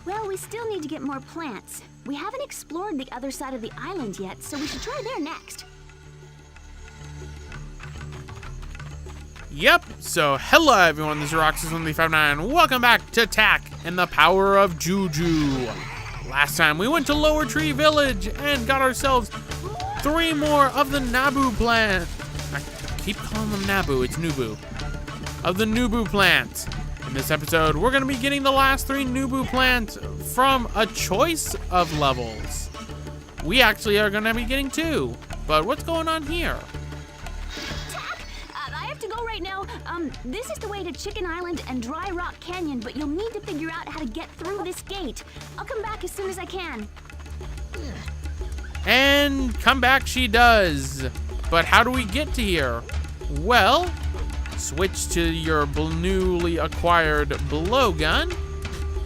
Well, we still need to get more plants. We haven't explored the other side of the island yet, so we should try there next. Yep, so hello everyone, this is Roxas1359. Welcome back to Tak and the Power of Juju. Last time we went to Lower Tree Village and got ourselves 3 more of the Nabu plant. I keep calling them Nabu, it's Nubu. Of the Nubu plant. In this episode, we're going to be getting the last 3 Nubu plants from a choice of levels. We actually are going to be getting 2, but what's going on here? I have to go right now. This is the way to Chicken Island and Dry Rock Canyon, but you'll need to figure out how to get through this gate. I'll come back as soon as I can. And come back she does. But how do we get to here? Well, switch to your newly acquired blowgun,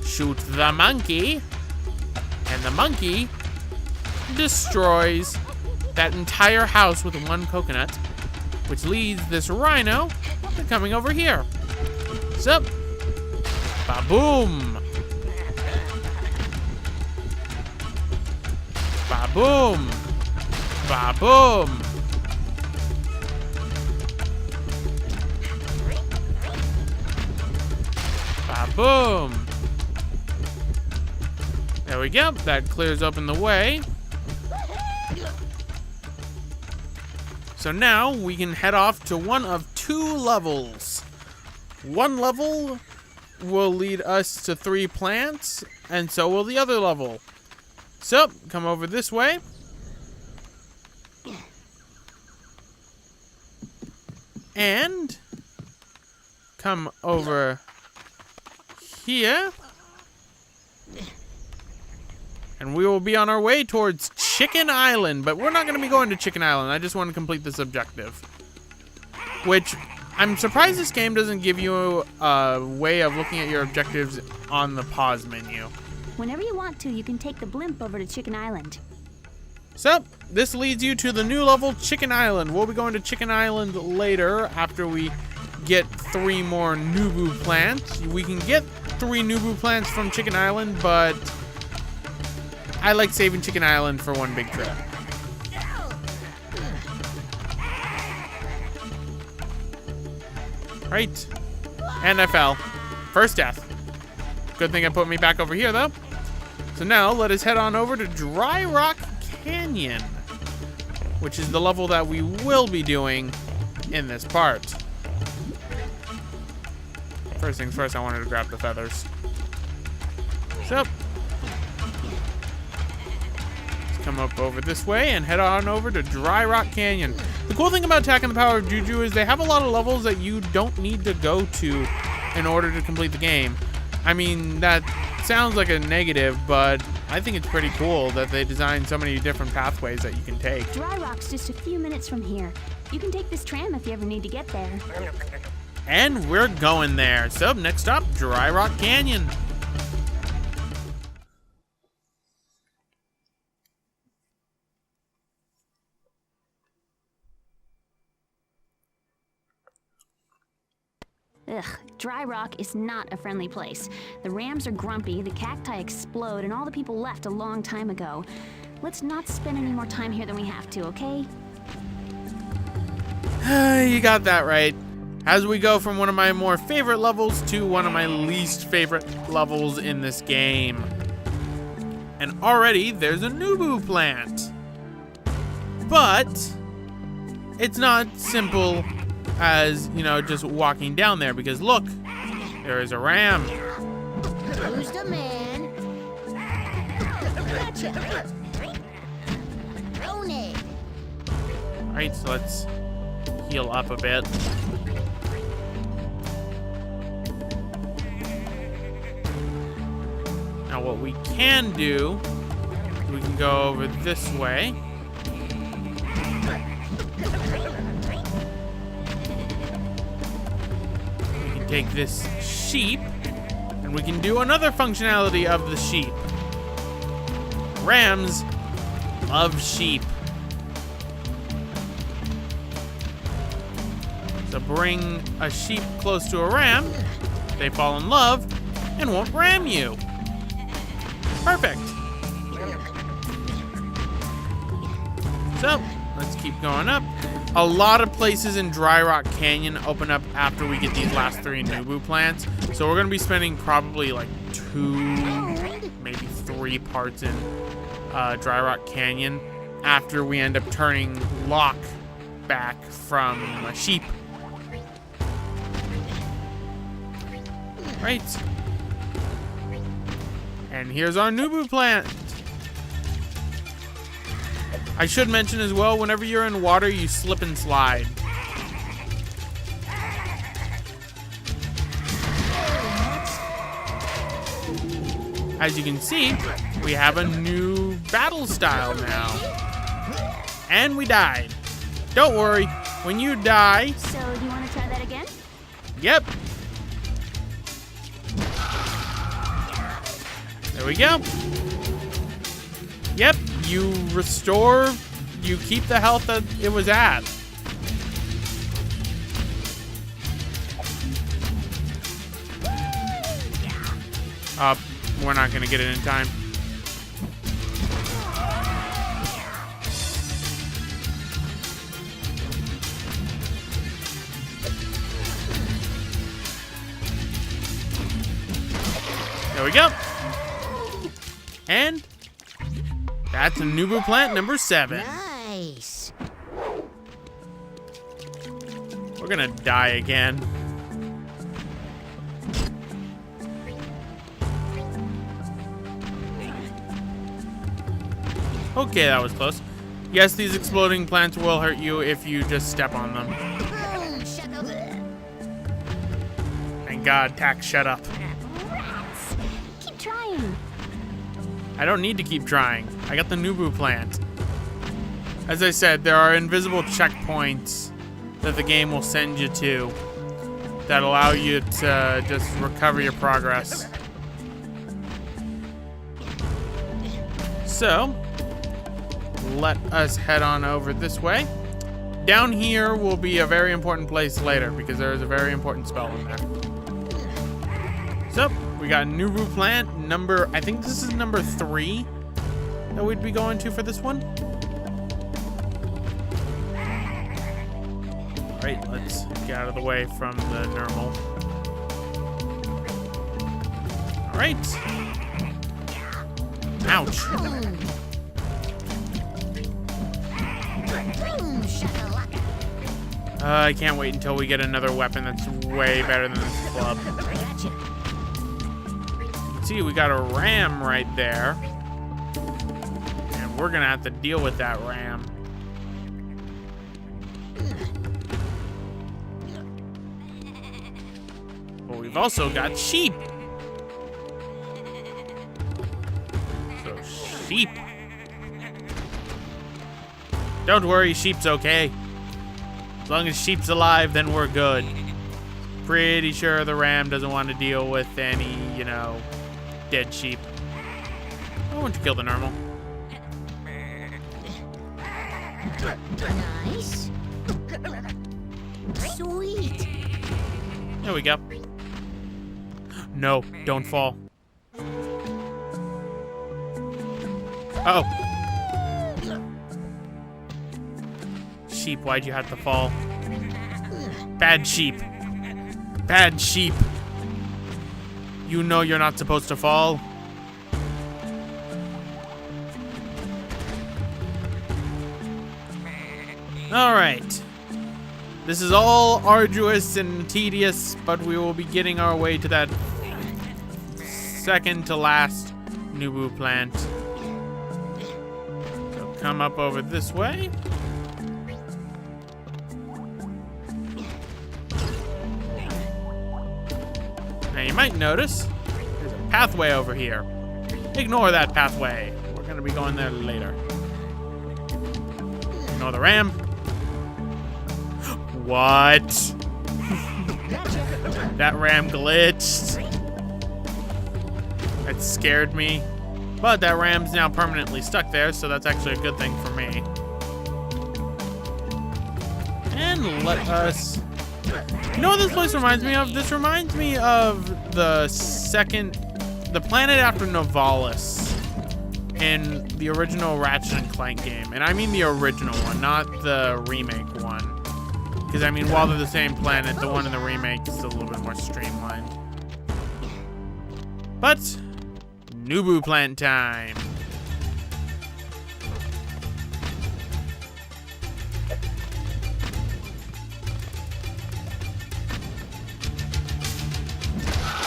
shoot the monkey, and the monkey destroys that entire house with 1 coconut, which leads this rhino to coming over here. So, ba-boom. Ba-boom. Ba-boom. Ba-boom. There we go. That clears open the way. So now we can head off to one of 2 levels. One level will lead us to 3 plants, and so will the other level. So, come over this way. And come over here. And we will be on our way towards Chicken Island, but we're not going to be going to Chicken Island. I just want to complete this objective. Which, I'm surprised this game doesn't give you a way of looking at your objectives on the pause menu. Whenever you want to, you can take the blimp over to Chicken Island. So, this leads you to the new level, Chicken Island. We'll be going to Chicken Island later after we get 3 more Nubu plants. We can get 3 Nubu plants from Chicken Island, but I like saving Chicken Island for one big trip. Right. And I fell. First death. Good thing it put me back over here, though. So now, let us head on over to Dry Rock Canyon, which is the level that we will be doing in this part. First things first, I wanted to grab the feathers. So, come up over this way and head on over to Dry Rock Canyon. The cool thing about Tak and the Power of Juju is they have a lot of levels that you don't need to go to in order to complete the game. I mean, that sounds like a negative, but I think it's pretty cool that they designed so many different pathways that you can take. Dry Rock's just a few minutes from here. You can take this tram if you ever need to get there. And we're going there. So, next up, Dry Rock Canyon. Ugh, Dry Rock is not a friendly place. The rams are grumpy, the cacti explode, and all the people left a long time ago. Let's not spend any more time here than we have to, okay? You got that right. As we go from one of my more favorite levels to one of my least favorite levels in this game. And already there's a Nubu plant. But it's not simple as, you know, just walking down there, because look, there is a ram. Who's the man? Gotcha. Own it. Alright, so let's heal up a bit. Now what we can do, we can go over this way. Take this sheep, and we can do another functionality of the sheep. Rams love sheep. So bring a sheep close to a ram, they fall in love, and won't ram you. Perfect. So, let's keep going up. A lot of places in Dry Rock Canyon open up after we get these last 3 Nubu plants. So we're going to be spending probably like 2, maybe 3 parts in Dry Rock Canyon after we end up turning Locke back from a sheep. Right. And here's our Nubu plant. I should mention as well, whenever you're in water, you slip and slide. As you can see, we have a new battle style now. And we died. Don't worry, when you die... So, do you want to try that again? Yep. There we go. Yep, you restore, you keep the health that it was at. We're not gonna get it in time. There we go. And that's a Nubu plant number 7. Nice. We're gonna die again. Okay, that was close. Yes, these exploding plants will hurt you if you just step on them. Boom, shut up. Thank God, Tack, shut up. Rats! Keep trying. I don't need to keep trying. I got the Nubu plant. As I said, there are invisible checkpoints that the game will send you to that allow you to just recover your progress. So, let us head on over this way. Down here will be a very important place later because there is a very important spell in there. So, we got Nubu plant number, I think this is number 3 that we'd be going to for this one. Right, let's get out of the way from the normal. All right. Ouch. Boom, shakalaka. I can't wait until we get another weapon that's way better than this club. Gotcha. See, we got a ram right there. And we're gonna have to deal with that ram. But we've also got sheep. So, sheep. Don't worry, sheep's okay. As long as sheep's alive, then we're good. Pretty sure the ram doesn't want to deal with any, you know, dead sheep. I want to kill the normal. Nice. Sweet. There we go. No, don't fall. Oh. Sheep, why'd you have to fall? Bad sheep. Bad sheep. You know you're not supposed to fall. All right. This is all arduous and tedious, but we will be getting our way to that second to last Nubu plant. So come up over this way. Now you might notice there's a pathway over here. Ignore that pathway. We're gonna be going there later. Ignore the ram. What? That ram glitched. That scared me. But that ram's now permanently stuck there, so that's actually a good thing for me. And let us... You know what this place reminds me of? This reminds me of the planet after Novalis. in the original Ratchet and Clank game. And I mean the original one, not the remake one. Because, I mean, while they're the same planet, the one in the remake is a little bit more streamlined. But, Nubu plant time.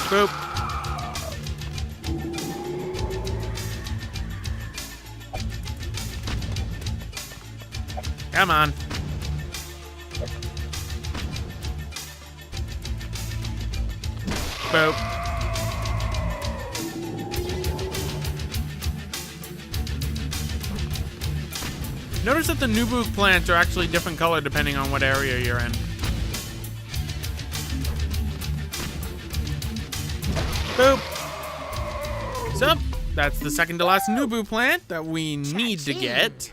Boop. Come on. Boop. Notice that the Nubu plants are actually different color depending on what area you're in. Boop. So, that's the second to last Nubu plant that we need to get.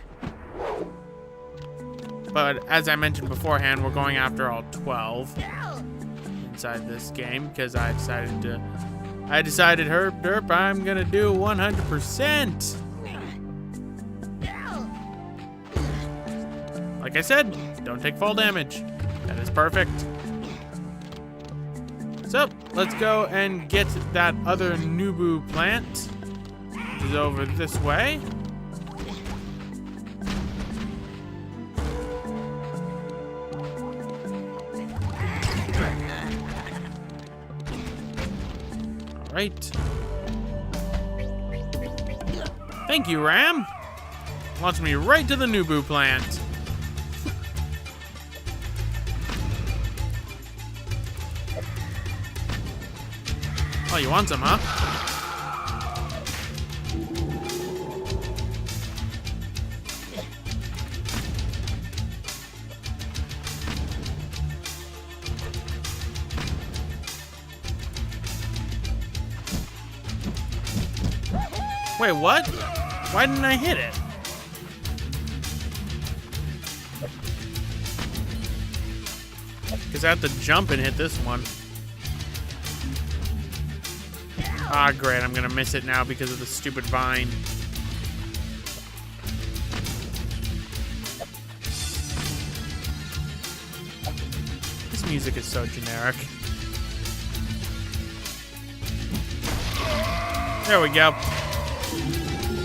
But as I mentioned beforehand, we're going after all 12 inside this game because I decided Herp Derp, I'm gonna do 100%. Like I said, don't take fall damage. That is perfect. So, let's go and get that other Nubu plant, which is over this way. All right. Thank you, Ram. Launch me right to the Nubu plant. Oh, you want some, huh? Wait, what? Why didn't I hit it? Because I have to jump and hit this one. Ah, great. I'm going to miss it now because of the stupid vine. This music is so generic. There we go.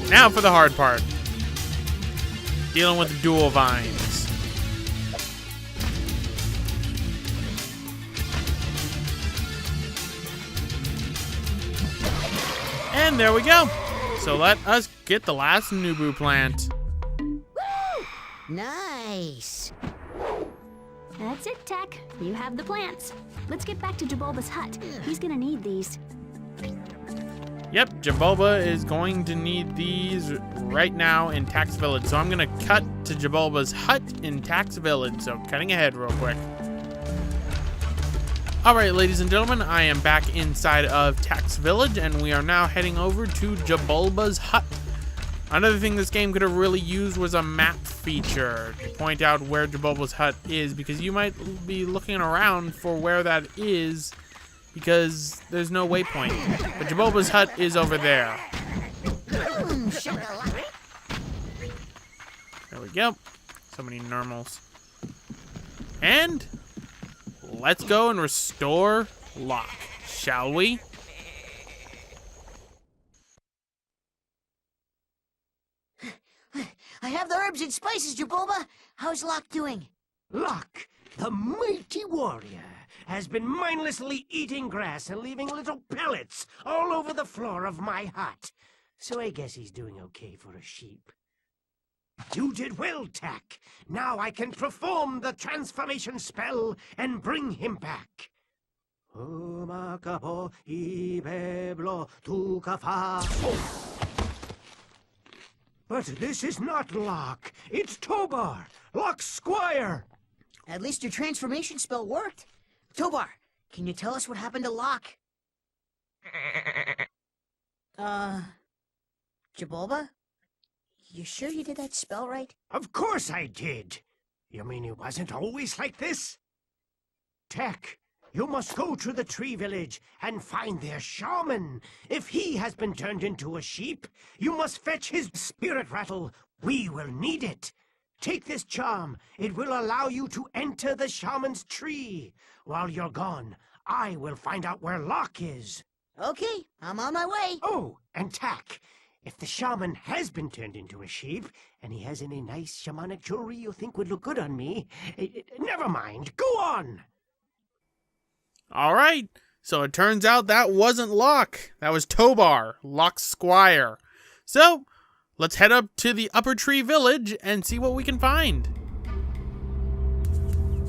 Now for the hard part. Dealing with the dual vines. And there we go. So let us get the last Nubu plant. Nice. That's it, Tech. You have the plants. Let's get back to Jehovah's Hut. He's gonna need these. Yep, Jehovah is going to need these right now in Tax Village. So I'm going to cut to Jehovah's Hut in Tax Village. So cutting ahead real quick. All right, ladies and gentlemen, I am back inside of Tax Village, and we are now heading over to Jehovah's Hut. Another thing this game could have really used was a map feature to point out where Jehovah's Hut is, because you might be looking around for where that is because there's no waypoint. But Jehovah's Hut is over there. There we go. So many normals. And let's go and restore Locke, shall we? I have the herbs and spices, Jehovah. How's Locke doing? Locke, the mighty warrior, has been mindlessly eating grass and leaving little pellets all over the floor of my hut. So I guess he's doing okay for a sheep. You did well, Tack. Now I can perform the transformation spell and bring him back. But this is not Locke. It's Tobar, Locke's squire. At least your transformation spell worked. Tobar, can you tell us what happened to Locke? Jehovah? You sure you did that spell right? Of course I did. You mean he wasn't always like this? Tack, You must go to the tree village and find their shaman. If he has been turned into a sheep, you must fetch his spirit rattle. We will need it. Take this charm. It will allow you to enter the shaman's tree. While you're gone, I will find out where Locke is. Okay, I'm on my way. Oh, and Tack. If the shaman has been turned into a sheep, and he has any nice shamanic jewelry you think would look good on me, never mind. Go on. All right. So it turns out that wasn't Locke. That was Tobar, Locke's squire. So let's head up to the Upper Tree Village and see what we can find.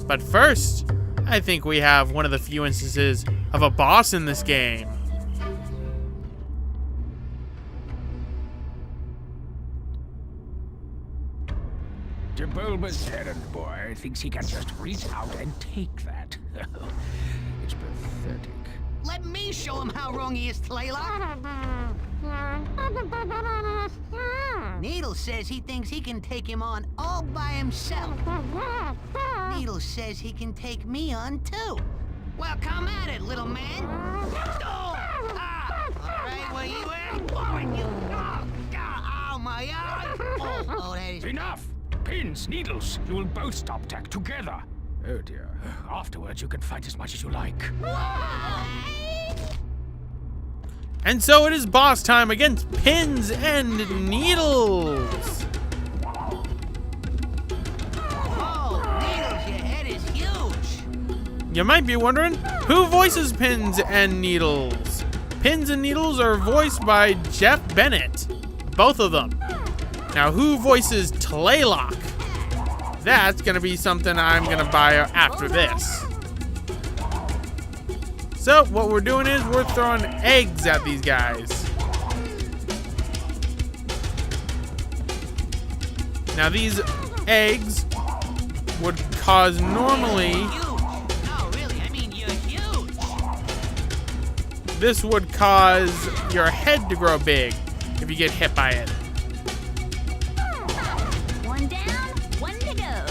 But first, I think we have one of the few instances of a boss in this game. The bulbous errand boy thinks he can just reach out and take that. It's pathetic. Let me show him how wrong he is, Tlayla. Needle says he thinks he can take him on all by himself. Needle says he can take me on too. Well, come at it, little man. Oh, all right, well, you ain't blowing you. Oh, my eye. Oh, that is... Enough! Pins, needles, you will both stop Tack together. Oh dear. Afterwards, you can fight as much as you like. And so it is boss time against Pins and Needles. Oh, Needles, your head is huge. You might be wondering, who voices Pins and Needles? Pins and Needles are voiced by Jeff Bennett. Both of them. Now, who voices Tlaylock? That's gonna be something I'm gonna buy after this. So, what we're doing is we're throwing eggs at these guys. Now, these eggs would cause normally... Huge. No, really, I mean, you're huge. This would cause your head to grow big if you get hit by it. One down, one to go.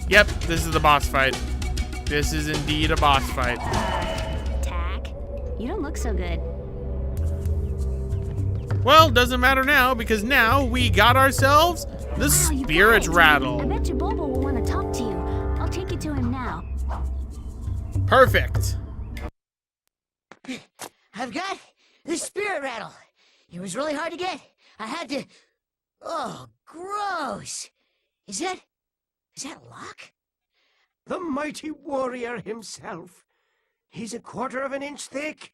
Yep, this is the boss fight. This is indeed a boss fight. Tack, you don't look so good. Well, doesn't matter now, because now we got ourselves the Wow, you spirit guys. I rattle. bet your Bobo will want to talk to you. I'll take you to him now. Perfect. I've got the spirit rattle. It was really hard to get. I had to... Oh, gross. Is that Locke? The mighty warrior himself. He's a quarter of an inch thick.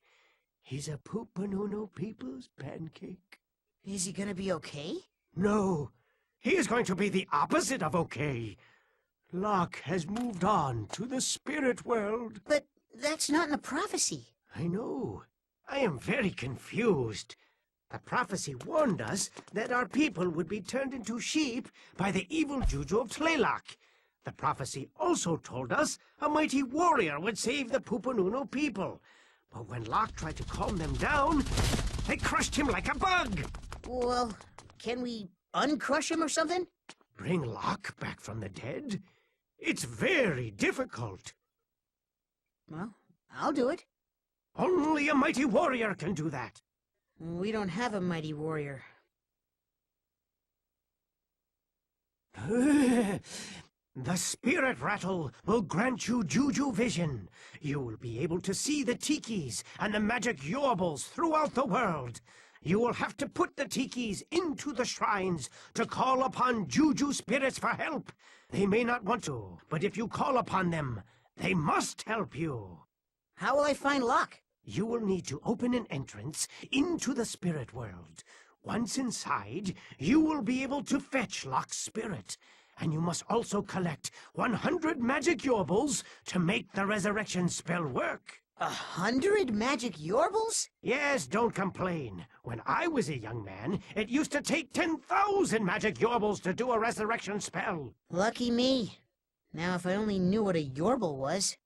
He's a Pupanunu people's pancake. Is he gonna be okay? No, he is going to be the opposite of okay. Locke has moved on to the spirit world. But that's not in the prophecy. I know. I am very confused. The prophecy warned us that our people would be turned into sheep by the evil Juju of Tlaylock. The prophecy also told us a mighty warrior would save the Pupanunu people. But when Locke tried to calm them down, they crushed him like a bug. Well, can we uncrush him or something? Bring Locke back from the dead? It's very difficult. Well, I'll do it. Only a mighty warrior can do that. We don't have a mighty warrior. The spirit rattle will grant you Juju vision. You will be able to see the tikis and the magic yorbles throughout the world. You will have to put the tikis into the shrines to call upon Juju spirits for help. They may not want to, but if you call upon them, they must help you. How will I find Locke? You will need to open an entrance into the spirit world. Once inside, you will be able to fetch Locke's spirit. And you must also collect 100 magic yorbles to make the resurrection spell work. 100 magic yorbles? Yes, don't complain. When I was a young man, it used to take 10,000 magic yorbles to do a resurrection spell. Lucky me. Now if I only knew what a yorble was.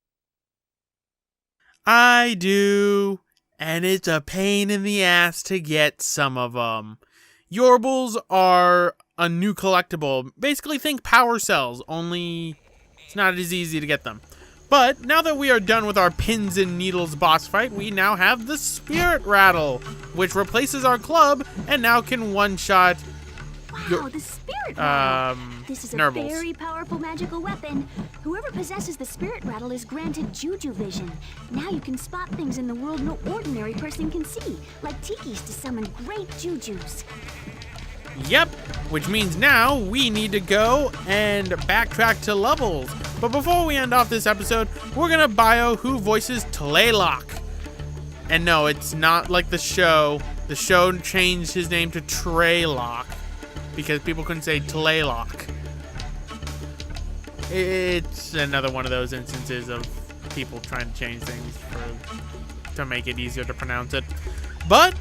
I do. And it's a pain in the ass to get some of them. Yorbles are a new collectible. Basically, think power cells, only it's not as easy to get them. But now that we are done with our pins and needles boss fight, we now have the Spirit Rattle, which replaces our club and now can one-shot. Wow, the Spirit Rattle! This is a Nurbles. very powerful magical weapon. Whoever possesses the Spirit Rattle is granted Juju vision. Now you can spot things in the world no ordinary person can see, like Tiki's to summon great Jujus. Yep, which means now we need to go and backtrack to levels. But before we end off this episode, we're gonna bio who voices Tlaylock. And no, it's not like the show. The show changed his name to Treylock because people couldn't say Tlaylock. It's another one of those instances of people trying to change things to make it easier to pronounce it. But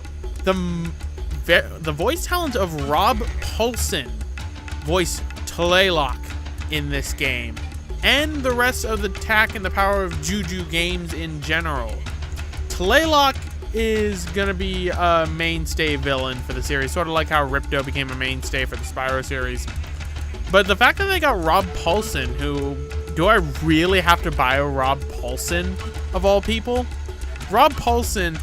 the voice talent of Rob Paulsen voiced Tlaylock in this game, and the rest of the Tak and the Power of Juju games in general. Tlaylock is gonna be a mainstay villain for the series, sort of like how Ripto became a mainstay for the Spyro series. But the fact that they got Rob Paulsen, who, do I really have to bio Rob Paulsen of all people? Rob Paulsen,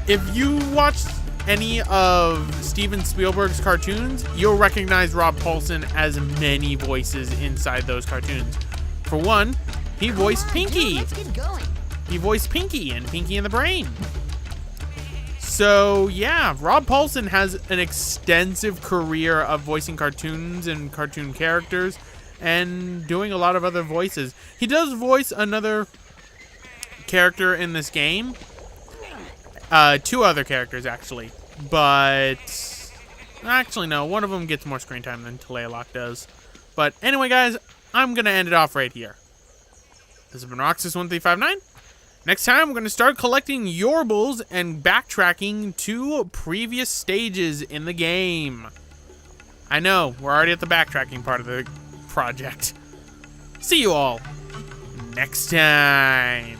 if you watched any of Steven Spielberg's cartoons, you'll recognize Rob Paulsen as many voices inside those cartoons. For one, he voiced Pinky. Let's get going. He voiced Pinky in Pinky and the Brain. So yeah, Rob Paulsen has an extensive career of voicing cartoons and cartoon characters and doing a lot of other voices. He does voice another character in this game. Two other characters, actually. But actually, no. One of them gets more screen time than Tlaylock does. But anyway, guys, I'm going to end it off right here. This has been Roxas1359. Next time, we're going to start collecting Yorbles and backtracking to previous stages in the game. I know, we're already at the backtracking part of the project. See you all next time.